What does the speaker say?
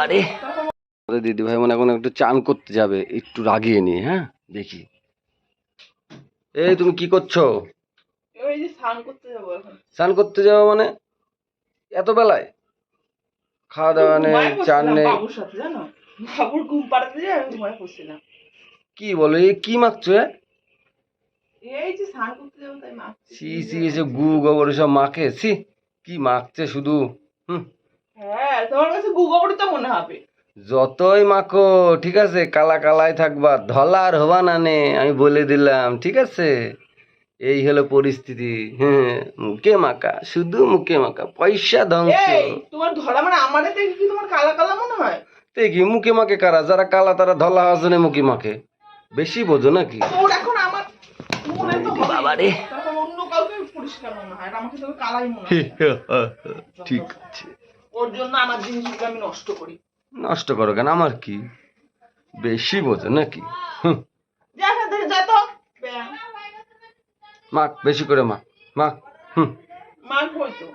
বাবারে, দিদি ভাই মনে এখন একটু চান করতে যাবে, একটু রাগিয়ে নিয়ে। হ্যাঁ দেখি। এই তুমি কি করছো? এই যে স্নান করতে যাবো এখন। স্নান করতে যাবো মানে এত বেলায়? খাওয়া দাওয়া নেই, চান নেই। বাবুর সাথে জানো, বাবুর ঘুম পাড়াতে যাই, আমি ঘুমায় পড়ছিলাম। কি বলো, এই কি মাখছো? এই যে স্নান করতে যাবো তাই মাখছি। সি সি এসে গু গোবর সব মাখে, সি কি মাখছে শুধু। হ্যাঁ, তোমার কাছে গু গোবরই তো মনে হবে। যতই মাখো ঠিক আছে, কালা কালাই থাকবা, ধলা আর হবা না নে, আমি বলে দিলাম ঠিক আছে। এই হলো পরিস্থিতি। হ্যাঁ, মুখে মাখা, শুধু মুখে মাখা, পয়সা ধ্বংস। এই তোমার ধরা মানে আমারে দেখে কি তোমার কালা কালা মনে হয়? দেখি মুখে মাখে কারা? যারা কালা তারা ধলা আসনে মুখে মাখে। বেশি বোঝো নাকি? তোর এখন আমার মনে তো হবে বাবারে, তখন অন্য কাউকে পরিষ্কার মনে হয়, আর আমাকে তো কালাই মনে হয়। ঠিক আছে। ওর জন্য আমার জিনিসগুলো আমি নষ্ট করি। নষ্ট করো কেন? আমার কি বেশি বোঝো নাকি? যা এখান থেকে যা তো। মাখ বেশি করে মাখ, মাখ। মার হইতো